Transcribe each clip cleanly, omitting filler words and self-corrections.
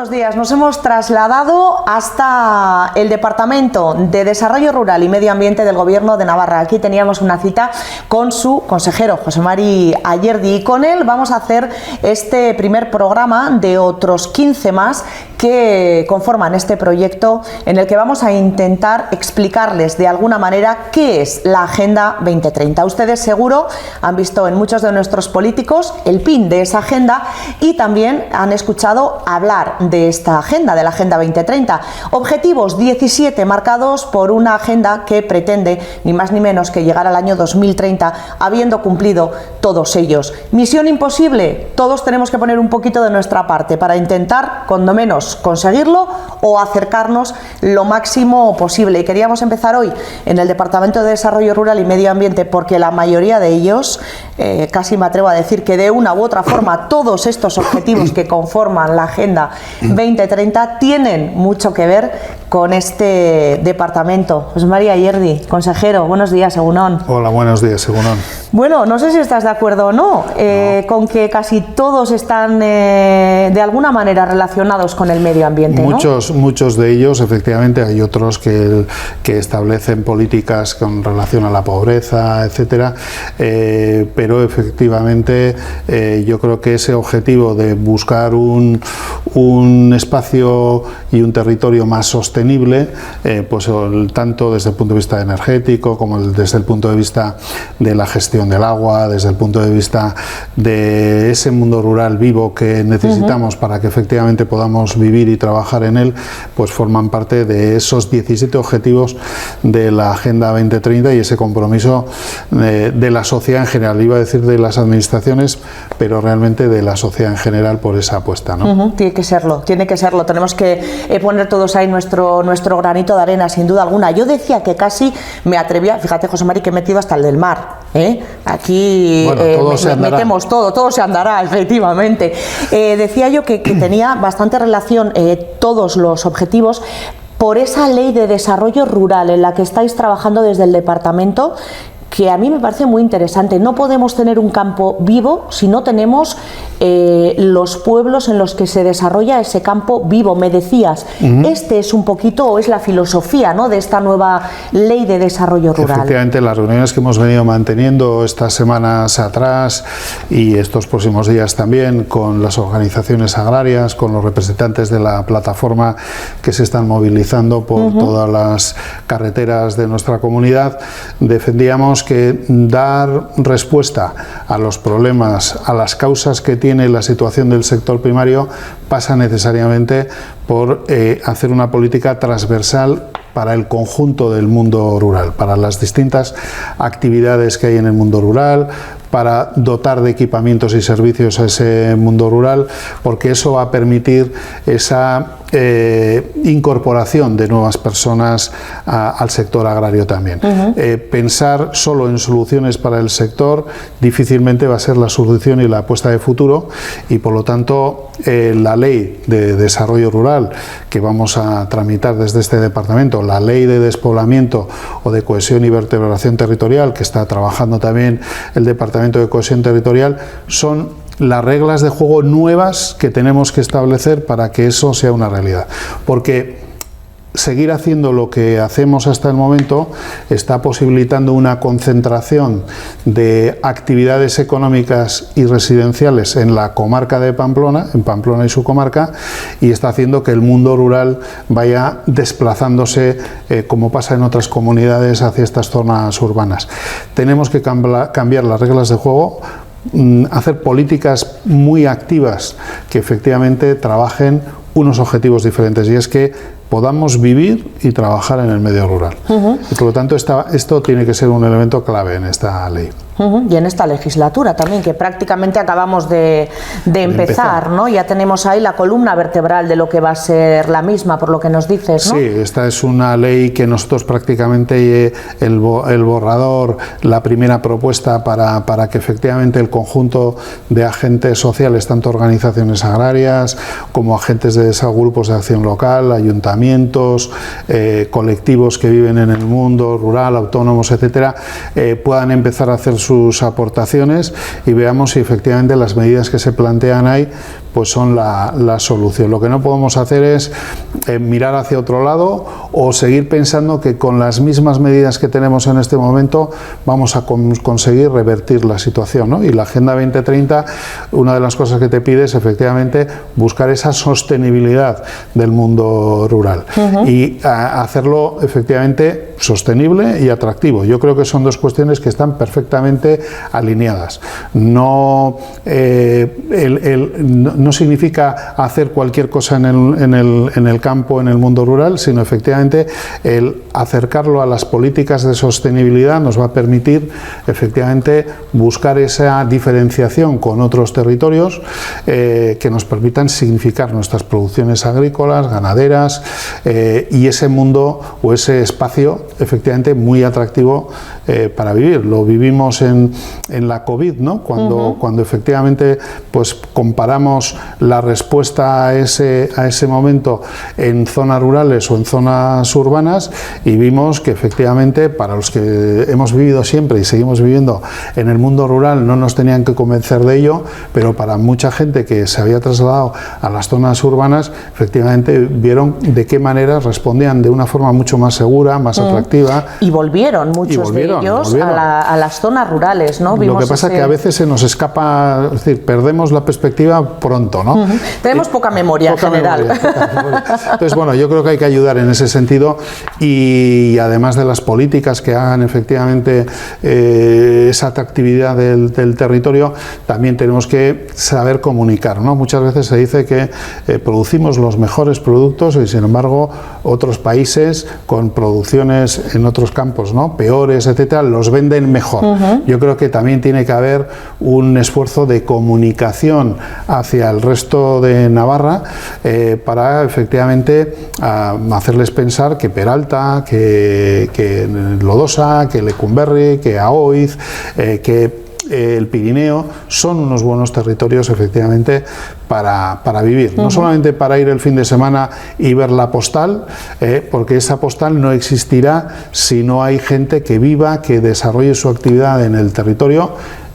buenos días. Nos hemos trasladado hasta el Departamento de Desarrollo Rural y Medio Ambiente del Gobierno de Navarra. Aquí teníamos una cita con su consejero, José Mari Ayerdi, y con él vamos a hacer este primer programa de otros 15 más que conforman este proyecto, en el que vamos a intentar explicarles de alguna manera qué es la Agenda 2030. Ustedes seguro han visto en muchos de nuestros políticos el pin de esa agenda y también han escuchado hablar de esta agenda, de la Agenda 2030. Objetivos 17 marcados por una agenda que pretende ni más ni menos que llegar al año 2030 habiendo cumplido todos ellos. Misión imposible, todos tenemos que poner un poquito de nuestra parte para intentar, cuando menos, conseguirlo o acercarnos lo máximo posible. Y queríamos empezar hoy en el Departamento de Desarrollo Rural y Medio Ambiente porque la mayoría de ellos, casi me atrevo a decir que de una u otra forma todos estos objetivos que conforman la Agenda 2030 tienen mucho que ver con este departamento. José Mari Ayerdi, consejero, buenos días, Egunon. Hola, buenos días, Egunon. Bueno, no sé si estás de acuerdo o no, con que casi todos están de alguna manera relacionados con el medio ambiente, ¿no? Muchos de ellos, efectivamente. Hay otros que establecen políticas con relación a la pobreza, etcétera, pero efectivamente yo creo que ese objetivo de buscar un espacio y un territorio más sostenible, pues tanto desde el punto de vista energético como desde el punto de vista de la gestión del agua, desde el punto de vista de ese mundo rural vivo que necesitamos para que efectivamente podamos vivir y trabajar en él, pues forman parte de esos 17 objetivos de la Agenda 2030 y ese compromiso de la sociedad en general. Iba a decir de las administraciones, pero realmente de la sociedad en general por esa apuesta, ¿no? Tiene que serlo. Tenemos que poner todos ahí nuestro granito de arena, sin duda alguna. Yo decía que casi me atrevía, fíjate, José Mari, que he metido hasta el del mar. Aquí metemos todo se andará, efectivamente. Decía yo que tenía bastante relación todos los objetivos por esa ley de desarrollo rural en la que estáis trabajando desde el departamento, que a mí me parece muy interesante. No podemos tener un campo vivo si no tenemos los pueblos en los que se desarrolla ese campo vivo. Me decías, este es un poquito, o es la filosofía, ¿no?, de esta nueva ley de desarrollo rural. Efectivamente, las reuniones que hemos venido manteniendo estas semanas atrás y estos próximos días también con las organizaciones agrarias, con los representantes de la plataforma que se están movilizando por todas las carreteras de nuestra comunidad, defendíamos que dar respuesta a los problemas, a las causas que tiene la situación del sector primario, pasa necesariamente por hacer una política transversal para el conjunto del mundo rural, para las distintas actividades que hay en el mundo rural, para dotar de equipamientos y servicios a ese mundo rural, porque eso va a permitir esa incorporación de nuevas personas al sector agrario también. Pensar solo en soluciones para el sector difícilmente va a ser la solución y la apuesta de futuro, y por lo tanto la ley de desarrollo rural que vamos a tramitar desde este departamento, la ley de despoblamiento o de cohesión y vertebración territorial que está trabajando también el Departamento de Cohesión Territorial, son las reglas de juego nuevas que tenemos que establecer para que eso sea una realidad. Porque seguir haciendo lo que hacemos hasta el momento está posibilitando una concentración de actividades económicas y residenciales en la comarca de Pamplona, en Pamplona y su comarca, y está haciendo que el mundo rural vaya desplazándose, como pasa en otras comunidades, hacia estas zonas urbanas. Tenemos que cambiar las reglas de juego, hacer políticas muy activas que efectivamente trabajen unos objetivos diferentes, y es que podamos vivir y trabajar en el medio rural. Y por lo tanto esto tiene que ser un elemento clave en esta ley. Y en esta legislatura también, que prácticamente acabamos de empezar, ¿no? Ya tenemos ahí la columna vertebral de lo que va a ser la misma, por lo que nos dices, ¿no? Sí, esta es una ley que nosotros prácticamente el borrador, la primera propuesta para que efectivamente el conjunto de agentes sociales, tanto organizaciones agrarias como agentes de grupos de acción local, ayuntamientos, colectivos que viven en el mundo rural, autónomos, etcétera, puedan empezar a hacer sus aportaciones y veamos si efectivamente las medidas que se plantean ahí pues son la solución. Lo que no podemos hacer es mirar hacia otro lado o seguir pensando que con las mismas medidas que tenemos en este momento vamos a conseguir revertir la situación, ¿no? Y la Agenda 2030, una de las cosas que te pide es efectivamente buscar esa sostenibilidad del mundo rural y hacerlo efectivamente sostenible y atractivo. Yo creo que son dos cuestiones que están perfectamente alineadas. No significa hacer cualquier cosa en el campo, en el mundo rural, sino efectivamente el acercarlo a las políticas de sostenibilidad nos va a permitir efectivamente buscar esa diferenciación con otros territorios que nos permitan significar nuestras producciones agrícolas, ganaderas y ese mundo o ese espacio efectivamente muy atractivo para vivir. Lo vivimos en la COVID, ¿no? Cuando efectivamente pues comparamos la respuesta a ese momento en zonas rurales o en zonas urbanas y vimos que efectivamente para los que hemos vivido siempre y seguimos viviendo en el mundo rural no nos tenían que convencer de ello, pero para mucha gente que se había trasladado a las zonas urbanas efectivamente vieron de qué manera respondían de una forma mucho más segura, más atractiva. Y volvieron muchos de ellos a las zonas rurales, ¿no? Lo que pasa es que a veces se nos escapa, es decir, perdemos la perspectiva pronto, ¿no? Tenemos poca memoria en general. Poca memoria. Entonces, bueno, yo creo que hay que ayudar en ese sentido y además de las políticas que hagan efectivamente esa atractividad del territorio, también tenemos que saber comunicar, ¿no? Muchas veces se dice que producimos los mejores productos y sin embargo otros países con producciones en otros campos, ¿no? Peores, etcétera, los venden mejor. Yo creo que también tiene que haber un esfuerzo de comunicación hacia el resto de Navarra para efectivamente hacerles pensar que Peralta, que Lodosa, que Lecumberri, que Aoiz, que el Pirineo son unos buenos territorios efectivamente para vivir, no solamente para ir el fin de semana y ver la postal, porque esa postal no existirá si no hay gente que viva, que desarrolle su actividad en el territorio.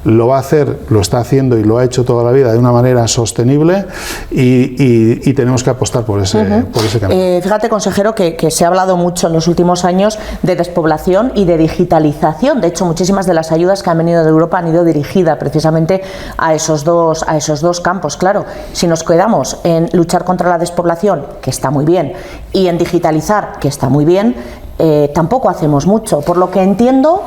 Lo va a hacer, lo está haciendo y lo ha hecho toda la vida de una manera sostenible y tenemos que apostar por ese camino. Fíjate, consejero, que se ha hablado mucho en los últimos años de despoblación y de digitalización. De hecho, muchísimas de las ayudas que han venido de Europa han ido dirigidas precisamente a esos dos campos. Claro, si nos quedamos en luchar contra la despoblación, que está muy bien, y en digitalizar, que está muy bien, tampoco hacemos mucho. Por lo que entiendo,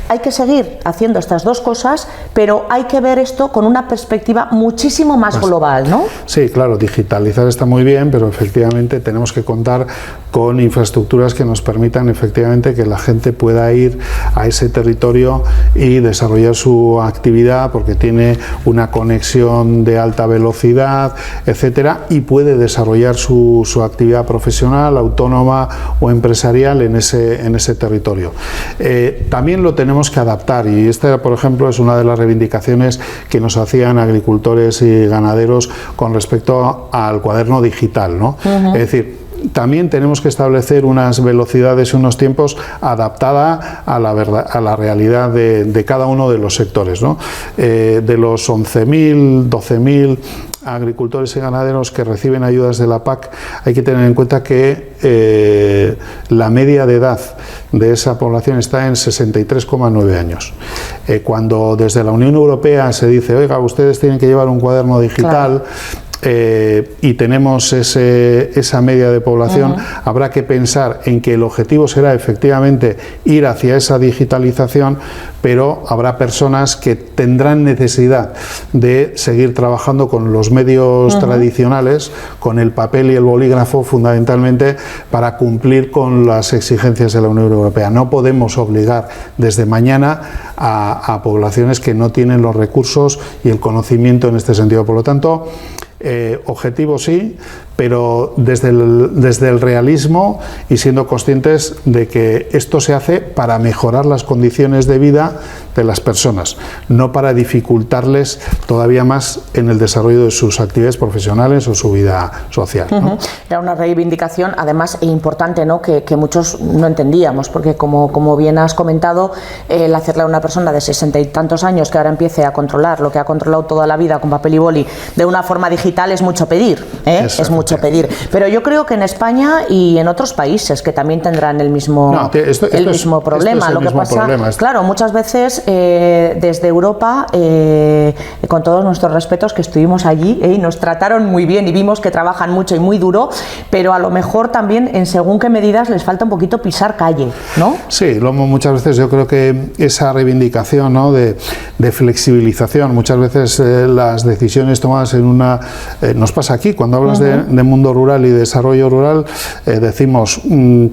hay que seguir haciendo estas dos cosas, pero hay que ver esto con una perspectiva muchísimo más global, ¿no? Sí, claro, digitalizar está muy bien, pero efectivamente tenemos que contar con infraestructuras que nos permitan efectivamente que la gente pueda ir a ese territorio y desarrollar su actividad porque tiene una conexión de alta velocidad, etcétera, y puede desarrollar su actividad profesional, autónoma o empresarial en ese territorio. También lo tenemos que adaptar y esta, por ejemplo, es una de las reivindicaciones que nos hacían agricultores y ganaderos con respecto al cuaderno digital, ¿no? Es decir, también tenemos que establecer unas velocidades y unos tiempos adaptada a la realidad de cada uno de los sectores, ¿no? De los 11.000, 12.000 agricultores y ganaderos que reciben ayudas de la PAC, hay que tener en cuenta que la media de edad de esa población está en 63,9 años. Cuando desde la Unión Europea se dice, oiga, ustedes tienen que llevar un cuaderno digital, claro, y tenemos esa media de población, habrá que pensar en que el objetivo será efectivamente ir hacia esa digitalización, pero habrá personas que tendrán necesidad de seguir trabajando con los medios tradicionales, con el papel y el bolígrafo fundamentalmente, para cumplir con las exigencias de la Unión Europea. No podemos obligar desde mañana a poblaciones que no tienen los recursos y el conocimiento en este sentido. Por lo tanto, objetivo sí, pero desde el realismo y siendo conscientes de que esto se hace para mejorar las condiciones de vida de las personas, no para dificultarles todavía más en el desarrollo de sus actividades profesionales o su vida social, ¿no? Era una reivindicación, además, importante, ¿no? que muchos no entendíamos, porque como bien has comentado, el hacerle a una persona de 60 y tantos años que ahora empiece a controlar lo que ha controlado toda la vida con papel y boli de una forma digital es mucho pedir, es mucho pedir. Pero yo creo que en España y en otros países que también tendrán el mismo problema. Lo que pasa, claro, muchas veces desde Europa, con todos nuestros respetos, que estuvimos allí y nos trataron muy bien y vimos que trabajan mucho y muy duro, pero a lo mejor también en según qué medidas les falta un poquito pisar calle, ¿no? Sí, muchas veces yo creo que esa reivindicación, ¿no?, de flexibilización, muchas veces las decisiones tomadas en una... nos pasa aquí, cuando hablas de mundo rural y desarrollo rural, decimos,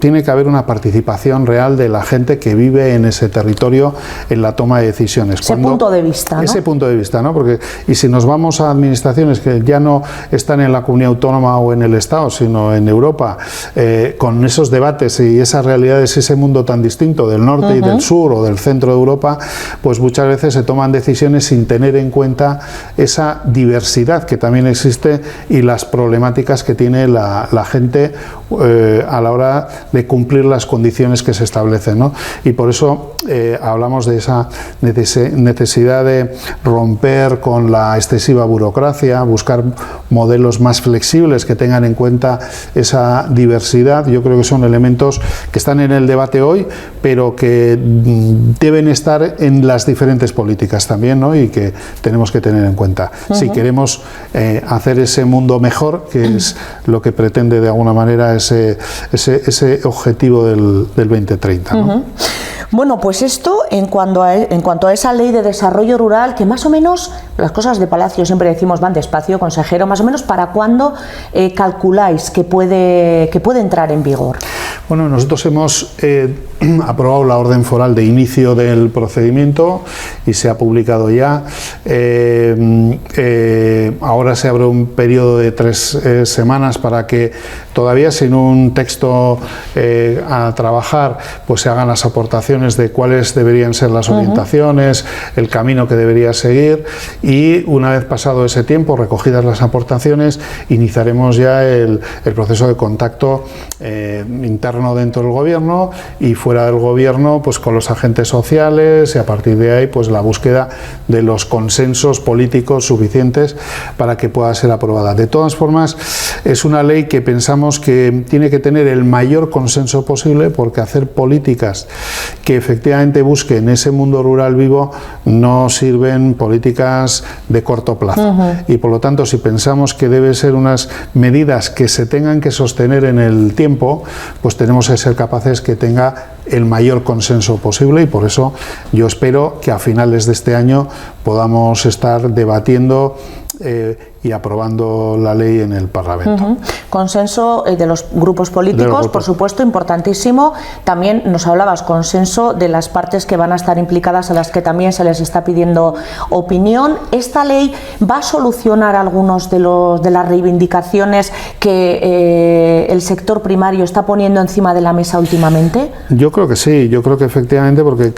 tiene que haber una participación real de la gente que vive en ese territorio en la toma de decisiones. Ese punto de vista, ¿no? Ese punto de vista, ¿no? Porque, y si nos vamos a administraciones que ya no están en la comunidad autónoma o en el Estado, sino en Europa, con esos debates y esas realidades, ese mundo tan distinto del norte y del sur o del centro de Europa, pues muchas veces se toman decisiones sin tener en cuenta esa diversidad que también existe y las problemáticas que tiene la gente a la hora de cumplir las condiciones que se establecen, ¿no? Y por eso hablamos de esa necesidad de romper con la excesiva burocracia, buscar modelos más flexibles que tengan en cuenta esa diversidad. Yo creo que son elementos que están en el debate hoy, pero que deben estar en las diferentes políticas también, ¿no? Y que tenemos que tener en cuenta si queremos hacer ese mundo mejor, que es lo que pretende de alguna manera ese objetivo del 2030, ¿no? Bueno, pues esto en cuanto a esa ley de desarrollo rural, que más o menos, las cosas de Palacio siempre decimos van despacio, consejero, más o menos ¿para cuándo calculáis que puede entrar en vigor? Bueno, nosotros hemos aprobado la orden foral de inicio del procedimiento y se ha publicado ya. Ahora se abre un periodo de 3 semanas para que todavía sin un texto a trabajar, pues se hagan las aportaciones de cuáles deberían ser las orientaciones, el camino que debería seguir, y una vez pasado ese tiempo, recogidas las aportaciones, iniciaremos ya el proceso de contacto interno dentro del gobierno y fuera del gobierno, pues con los agentes sociales, y a partir de ahí pues la búsqueda de los consensos políticos suficientes para que pueda ser aprobada. De todas formas, es una ley que pensamos que tiene que tener el mayor consenso posible, porque hacer políticas que efectivamente busquen ese mundo rural vivo no sirven políticas de corto plazo. Y por lo tanto, si pensamos que deben ser unas medidas que se tengan que sostener en el tiempo, pues tenemos que ser capaces que tenga el mayor consenso posible, y por eso yo espero que a finales de este año podamos estar debatiendo y aprobando la ley en el Parlamento. Consenso de los grupos políticos, por supuesto, importantísimo. También nos hablabas consenso de las partes que van a estar implicadas, a las que también se les está pidiendo opinión. ¿Esta ley va a solucionar algunos de las reivindicaciones que el sector primario está poniendo encima de la mesa últimamente? Yo creo que sí, yo creo que efectivamente, porque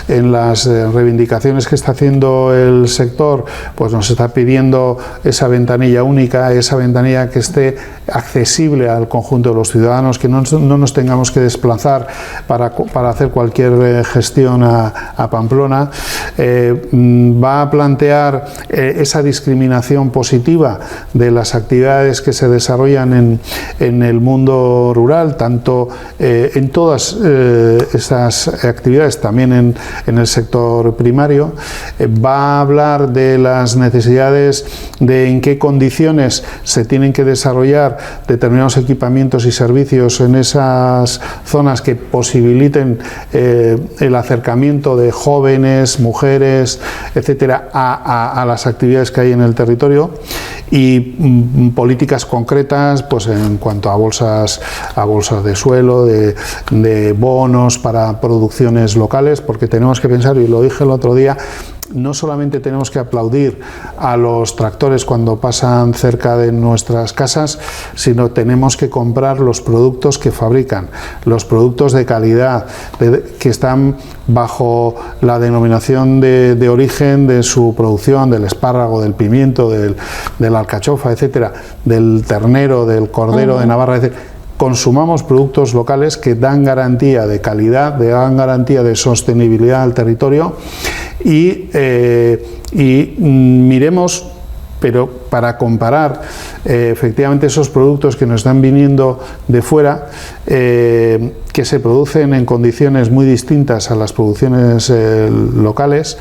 en las reivindicaciones que está haciendo el sector, pues nos está pidiendo esa ventanilla única, esa ventanilla que esté accesible al conjunto de los ciudadanos, que no nos tengamos que desplazar para hacer cualquier gestión a Pamplona. Va a plantear esa discriminación positiva de las actividades que se desarrollan en el mundo rural, tanto en todas esas actividades, también en el sector primario. Va a hablar de las necesidades de en qué condiciones se tienen que desarrollar determinados equipamientos y servicios en esas zonas que posibiliten el acercamiento de jóvenes, mujeres, etcétera, a las actividades que hay en el territorio, y políticas concretas pues en cuanto a bolsas de suelo, de bonos para producciones locales, porque tenemos que pensar, y lo dije el otro día, no solamente tenemos que aplaudir a los tractores cuando pasan cerca de nuestras casas, sino tenemos que comprar los productos que fabrican, los productos de calidad, que están bajo la denominación de origen de su producción, del espárrago, del pimiento, de la alcachofa, etcétera, del ternero, del cordero de Navarra, etcétera. Consumamos productos locales que dan garantía de calidad, dan garantía de sostenibilidad al territorio y miremos, pero para comparar efectivamente esos productos que nos están viniendo de fuera, que se producen en condiciones muy distintas a las producciones locales,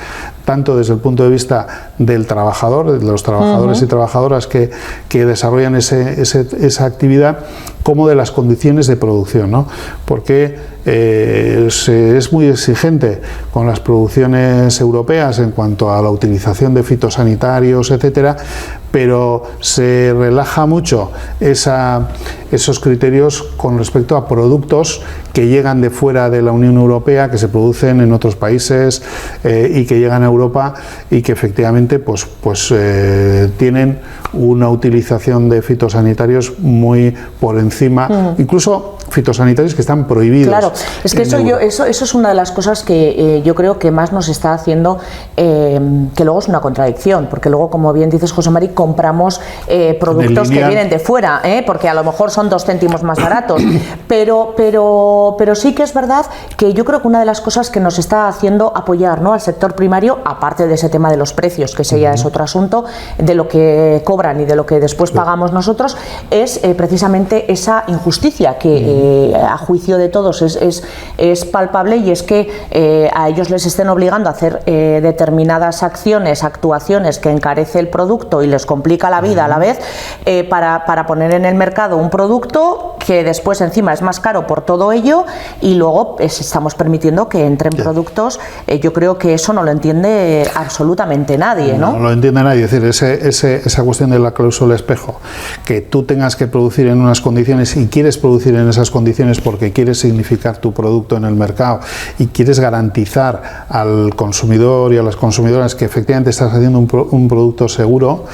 tanto desde el punto de vista del trabajador, de los trabajadores y trabajadoras que desarrollan esa actividad, como de las condiciones de producción, ¿no? Porque es muy exigente con las producciones europeas en cuanto a la utilización de fitosanitarios, etcétera, pero se relaja mucho esos criterios con respecto a productos que llegan de fuera de la Unión Europea, que se producen en otros países y que llegan a Europa y que efectivamente tienen una utilización de fitosanitarios muy por encima, incluso fitosanitarios que están prohibidos. Claro, es que eso es una de las cosas que yo creo que más nos está haciendo, que luego es una contradicción, porque luego, como bien dices, José Mari, compramos productos que vienen de fuera, porque a lo mejor son 2 céntimos más baratos, pero sí que es verdad que yo creo que una de las cosas que nos está haciendo apoyar, ¿no?, al sector primario, aparte de ese tema de los precios, que ese ya es otro asunto, de lo que cobran y de lo que después pagamos nosotros, es precisamente esa injusticia que a juicio de todos es palpable, y es que a ellos les estén obligando a hacer determinadas acciones, actuaciones que encarece el producto y les complica la vida a la vez, para poner en el mercado un producto que después encima es más caro por todo ello, y luego estamos permitiendo que entren productos. Yo creo que eso no lo entiende absolutamente nadie, ¿no? No lo entiende nadie. Es decir, esa cuestión de la cláusula espejo, que tú tengas que producir en unas condiciones y quieres producir en esas condiciones porque quieres significar tu producto en el mercado y quieres garantizar al consumidor y a las consumidoras que efectivamente estás haciendo un producto seguro,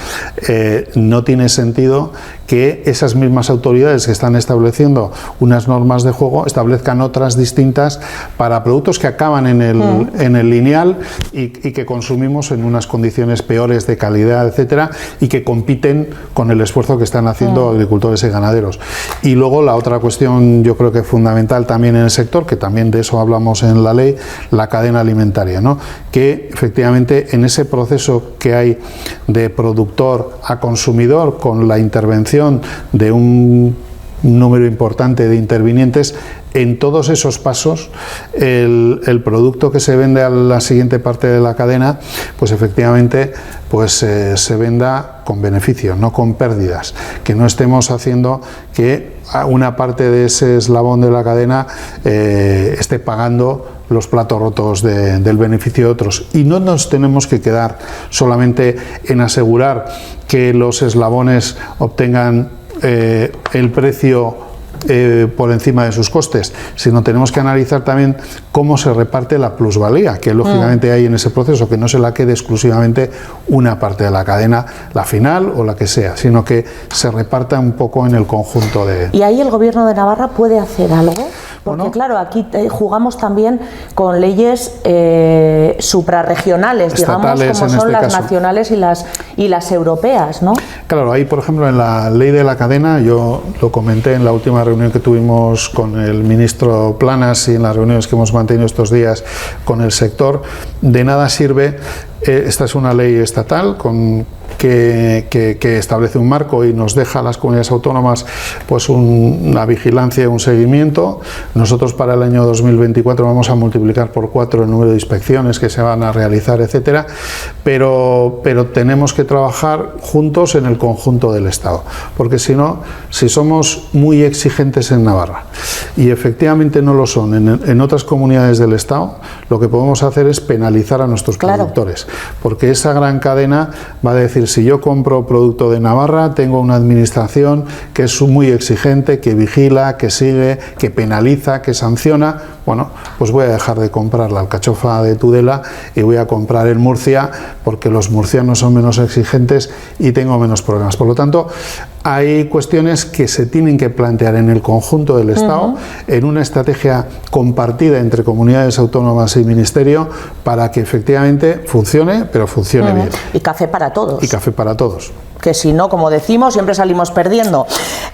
no tiene sentido que esas mismas autoridades que están estableciendo unas normas de juego establezcan otras distintas para productos que acaban en el lineal y que consumimos en unas condiciones peores de calidad, etcétera, y que compiten con el esfuerzo que están haciendo agricultores y ganaderos. Y luego la otra cuestión, yo creo que fundamental también en el sector, que también de eso hablamos en la ley, la cadena alimentaria, ¿no?, que efectivamente en ese proceso que hay de productor a consumidor, con la intervención de un número importante de intervinientes, en todos esos pasos el producto que se vende a la siguiente parte de la cadena, pues efectivamente se venda con beneficios, no con pérdidas, que no estemos haciendo que una parte de ese eslabón de la cadena esté pagando los platos rotos del beneficio de otros. Y no nos tenemos que quedar solamente en asegurar que los eslabones obtengan el precio por encima de sus costes, sino tenemos que analizar también cómo se reparte la plusvalía que lógicamente hay en ese proceso, que no se la quede exclusivamente una parte de la cadena, la final o la que sea, sino que se reparta un poco en el conjunto de... ¿Y ahí el Gobierno de Navarra puede hacer algo? Porque bueno, claro, aquí jugamos también con leyes suprarregionales, digamos, como son las nacionales y las europeas, ¿no? Claro, ahí por ejemplo en la ley de la cadena, yo lo comenté en la última reunión que tuvimos con el ministro Planas y en las reuniones que hemos mantenido estos días con el sector, de nada sirve, esta es una ley estatal que establece un marco y nos deja a las comunidades autónomas pues una vigilancia y un seguimiento. Nosotros para el año 2024 vamos a multiplicar por 4 el número de inspecciones que se van a realizar, etcétera, pero tenemos que trabajar juntos en el conjunto del Estado, porque si no, si somos muy exigentes en Navarra y efectivamente no lo son en otras comunidades del Estado, lo que podemos hacer es penalizar a nuestros productores, porque esa gran cadena va a decir: decir, si yo compro producto de Navarra, tengo una administración que es muy exigente, que vigila, que sigue, que penaliza, que sanciona. Bueno, pues voy a dejar de comprar la alcachofa de Tudela y voy a comprar en Murcia, porque los murcianos son menos exigentes y tengo menos problemas. Por lo tanto, hay cuestiones que se tienen que plantear en el conjunto del Estado, en una estrategia compartida entre comunidades autónomas y ministerio, para que efectivamente funcione, pero funcione bien. Y café para todos. Y café para todos. Que si no, como decimos, siempre salimos perdiendo.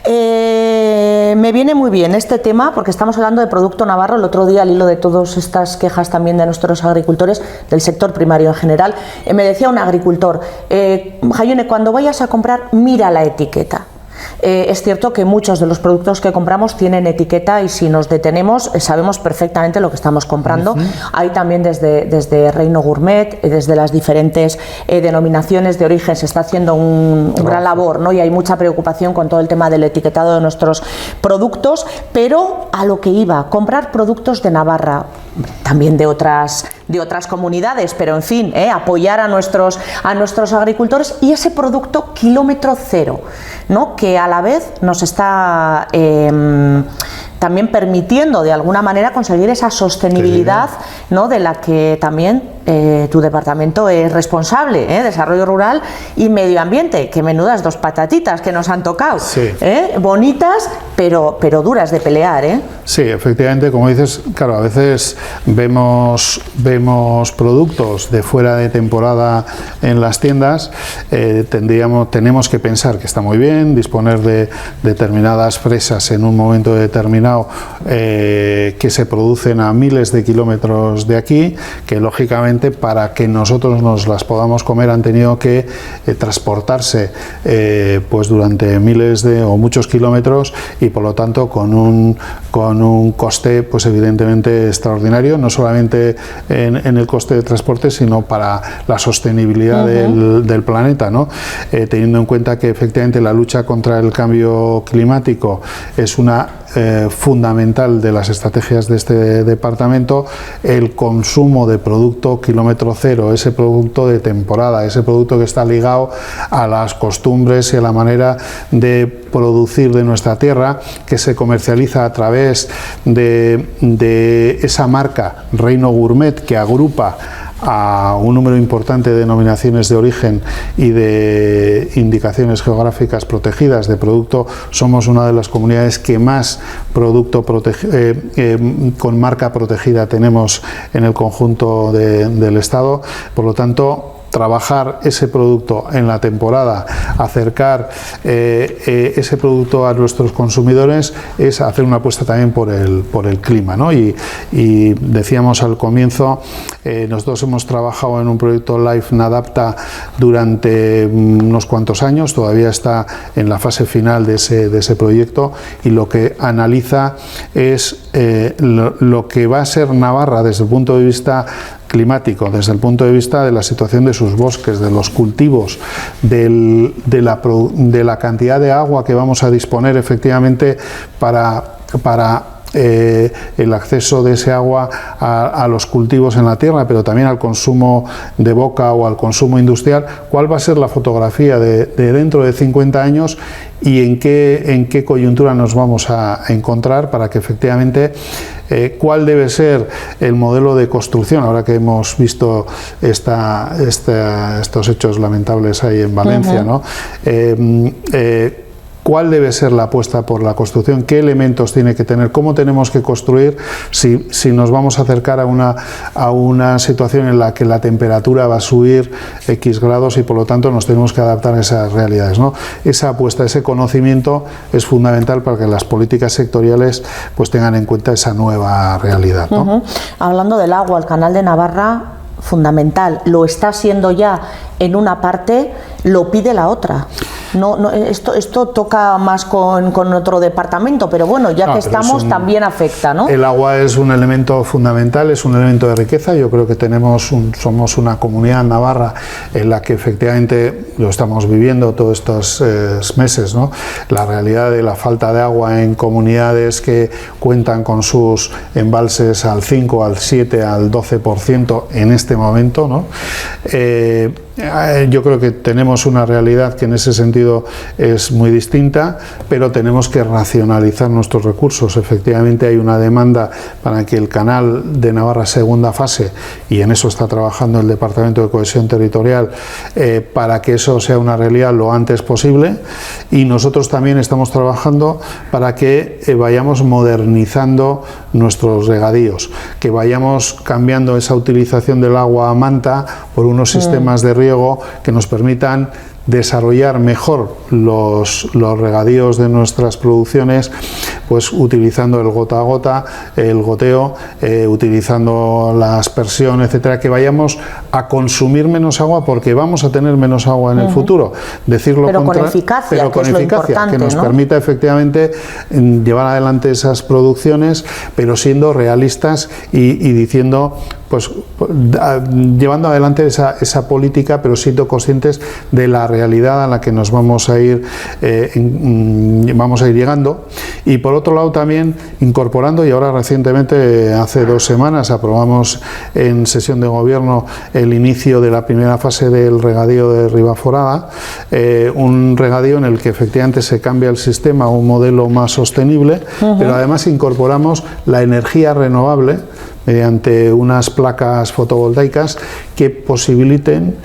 Me viene muy bien este tema porque estamos hablando de producto navarro. El otro día, al hilo de todas estas quejas también de nuestros agricultores, del sector primario en general, me decía un agricultor, Jaione, cuando vayas a comprar, mira la etiqueta. Es cierto que muchos de los productos que compramos tienen etiqueta y si nos detenemos sabemos perfectamente lo que estamos comprando. Hay también desde Reino Gourmet, desde las diferentes denominaciones de origen se está haciendo un gran labor, ¿no? Y hay mucha preocupación con todo el tema del etiquetado de nuestros productos, pero a lo que iba, comprar productos de Navarra, también de otras comunidades, pero en fin, apoyar a nuestros agricultores y ese producto kilómetro cero, ¿no? Que a la vez nos está también permitiendo de alguna manera conseguir esa sostenibilidad, ¿no? De la que también tu departamento es responsable, Desarrollo Rural y Medio Ambiente, que menudas dos patatitas que nos han tocado, bonitas pero duras de pelear, Sí, efectivamente, como dices, claro, a veces vemos productos de fuera de temporada en las tiendas, tenemos que pensar que está muy bien disponer de determinadas fresas en un momento determinado que se producen a miles de kilómetros de aquí, que lógicamente para que nosotros nos las podamos comer han tenido que transportarse pues durante miles o muchos kilómetros y por lo tanto con un coste pues evidentemente extraordinario, no solamente en el coste de transporte, sino para la sostenibilidad del planeta, ¿no? Teniendo en cuenta que efectivamente la lucha contra el cambio climático es una fundamental de las estrategias de este departamento, el consumo de producto kilómetro cero, ese producto de temporada, ese producto que está ligado a las costumbres y a la manera de producir de nuestra tierra, que se comercializa a través de esa marca Reino Gourmet, que agrupa a un número importante de denominaciones de origen y de indicaciones geográficas protegidas de producto. Somos una de las comunidades que más producto con marca protegida tenemos en el conjunto del Estado. Por lo tanto, trabajar ese producto en la temporada, acercar ese producto a nuestros consumidores, es hacer una apuesta también por el clima, ¿no? Y decíamos al comienzo, nosotros hemos trabajado en un proyecto Life Nadapta durante unos cuantos años, todavía está en la fase final de ese proyecto, y lo que analiza es lo que va a ser Navarra desde el punto de vista climático, desde el punto de vista de la situación de sus bosques, de los cultivos, de la cantidad de agua que vamos a disponer efectivamente para el acceso de ese agua a los cultivos en la tierra, pero también al consumo de boca o al consumo industrial. ¿Cuál va a ser la fotografía de dentro de 50 años y en qué coyuntura nos vamos a encontrar para que efectivamente cuál debe ser el modelo de construcción, ahora que hemos visto estos hechos lamentables ahí en Valencia, ¿no? ¿Cuál debe ser la apuesta por la construcción? ¿Qué elementos tiene que tener? ¿Cómo tenemos que construir si nos vamos a acercar a una situación en la que la temperatura va a subir X grados y por lo tanto nos tenemos que adaptar a esas realidades, ¿no? Esa apuesta, ese conocimiento es fundamental para que las políticas sectoriales pues tengan en cuenta esa nueva realidad, ¿no? Hablando del agua, el Canal de Navarra, fundamental, lo está siendo ya en una parte, lo pide la otra. Esto toca más con otro departamento, pero bueno, ya que estamos, también afecta, ¿no? El agua es un elemento fundamental, es un elemento de riqueza. Yo creo que somos una comunidad en Navarra en la que efectivamente lo estamos viviendo todos estos meses, ¿no? La realidad de la falta de agua en comunidades que cuentan con sus embalses al 5, al 7, al 12% en este momento, ¿no? Yo creo que tenemos una realidad que en ese sentido es muy distinta, pero tenemos que racionalizar nuestros recursos. Efectivamente hay una demanda para que el canal de Navarra segunda fase, y en eso está trabajando el Departamento de Cohesión Territorial, para que eso sea una realidad lo antes posible, y nosotros también estamos trabajando para que vayamos modernizando nuestros regadíos, que vayamos cambiando esa utilización del agua a manta por unos sistemas de riego que nos permitan desarrollar mejor los regadíos de nuestras producciones, pues utilizando el gota a gota, el goteo, utilizando la aspersión, etcétera, que vayamos a consumir menos agua porque vamos a tener menos agua en el futuro. Decirlo pero con eficacia, pero con eficacia, que nos ¿no? permita efectivamente llevar adelante esas producciones, pero siendo realistas y diciendo, pues llevando adelante esa política, pero siendo conscientes de la realidad a la que nos vamos a ir llegando. Y por otro lado también incorporando, y ahora recientemente, hace 2 semanas, aprobamos en sesión de gobierno el inicio de la primera fase del regadío de Ribaforada, un regadío en el que efectivamente se cambia el sistema a un modelo más sostenible, pero además incorporamos la energía renovable mediante unas placas fotovoltaicas que posibiliten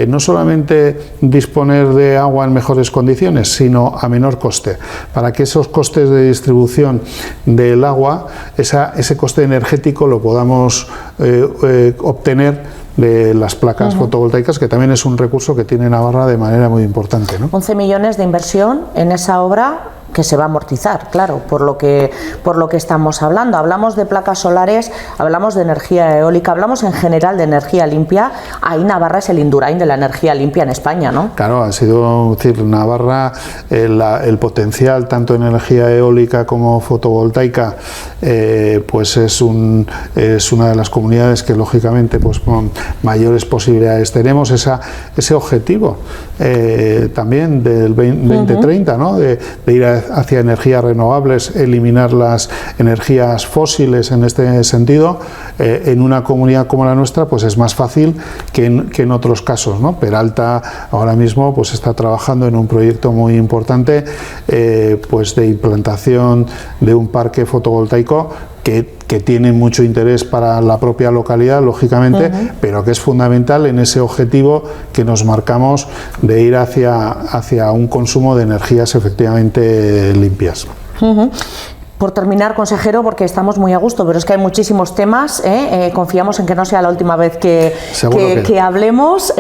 no solamente disponer de agua en mejores condiciones, sino a menor coste, para que esos costes de distribución del agua, ese coste energético lo podamos obtener de las placas fotovoltaicas, que también es un recurso que tiene Navarra de manera muy importante, ¿no? 11 millones de inversión en esa obra que se va a amortizar, claro, por lo que estamos hablando. Hablamos de placas solares, hablamos de energía eólica, hablamos en general de energía limpia. Ahí Navarra es el Indurain de la energía limpia en España, ¿no? Claro, ha sido, es decir, Navarra, el potencial tanto en energía eólica como fotovoltaica, pues es una de las comunidades que lógicamente pues con mayores posibilidades tenemos ese objetivo también del 2030, ¿no? De ir hacia energías renovables, eliminar las energías fósiles en este sentido. En una comunidad como la nuestra pues es más fácil que en otros casos, ¿no? Peralta ahora mismo pues está trabajando en un proyecto muy importante pues de implantación de un parque fotovoltaico que tiene mucho interés para la propia localidad, lógicamente, pero que es fundamental en ese objetivo que nos marcamos de ir hacia un consumo de energías efectivamente limpias. Por terminar, consejero, porque estamos muy a gusto, pero es que hay muchísimos temas, confiamos en que no sea la última vez que hablemos.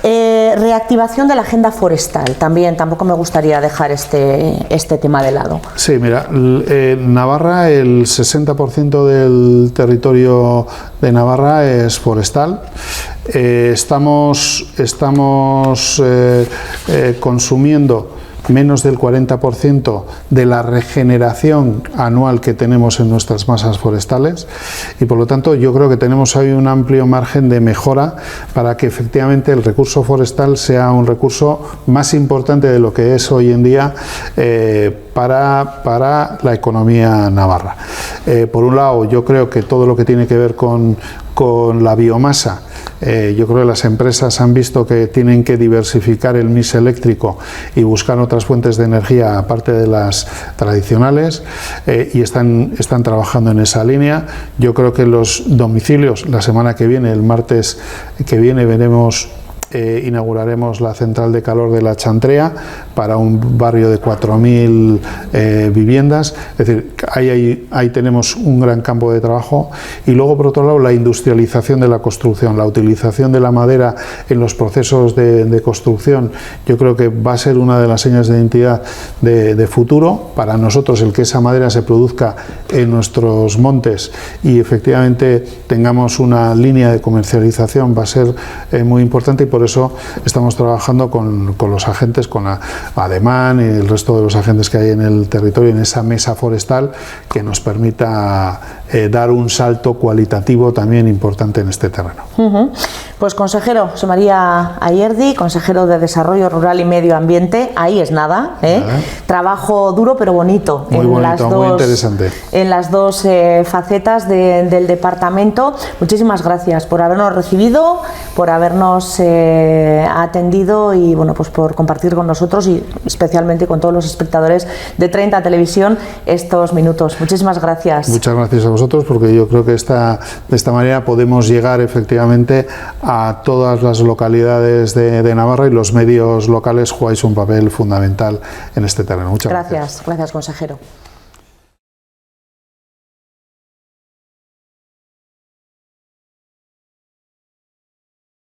Reactivación de la agenda forestal, tampoco me gustaría dejar este tema de lado. Sí, mira, Navarra, el 60% del territorio de Navarra es forestal. Estamos consumiendo menos del 40% de la regeneración anual que tenemos en nuestras masas forestales, y por lo tanto yo creo que tenemos ahí un amplio margen de mejora para que efectivamente el recurso forestal sea un recurso más importante de lo que es hoy en día para la economía navarra. Por un lado, yo creo que todo lo que tiene que ver con la biomasa, yo creo que las empresas han visto que tienen que diversificar el mix eléctrico y buscar otras fuentes de energía aparte de las tradicionales, y están trabajando en esa línea. Yo creo que los domicilios, la semana que viene, el martes que viene, inauguraremos la central de calor de La Chantrea para un barrio de 4.000 viviendas. Es decir, ahí tenemos un gran campo de trabajo. Y luego, por otro lado, la industrialización de la construcción, la utilización de la madera en los procesos de construcción, yo creo que va a ser una de las señas de identidad de futuro para nosotros, el que esa madera se produzca en nuestros montes y efectivamente tengamos una línea de comercialización va a ser muy importante, y por por eso estamos trabajando con los agentes, con Ademán y el resto de los agentes que hay en el territorio, en esa mesa forestal que nos permita dar un salto cualitativo también importante en este terreno. Pues consejero José María Ayerdi, consejero de Desarrollo Rural y Medio Ambiente, ahí es nada, trabajo duro pero bonito, muy bonito, muy interesante. En las dos facetas del departamento. Muchísimas gracias por habernos recibido, por habernos atendido y bueno, pues por compartir con nosotros y especialmente con todos los espectadores de 30 Televisión estos minutos. Muchísimas gracias. Muchas gracias a vosotros, porque yo creo que de esta manera podemos llegar efectivamente a todas las localidades de Navarra, y los medios locales jugáis un papel fundamental en este terreno. Muchas gracias. Gracias, consejero.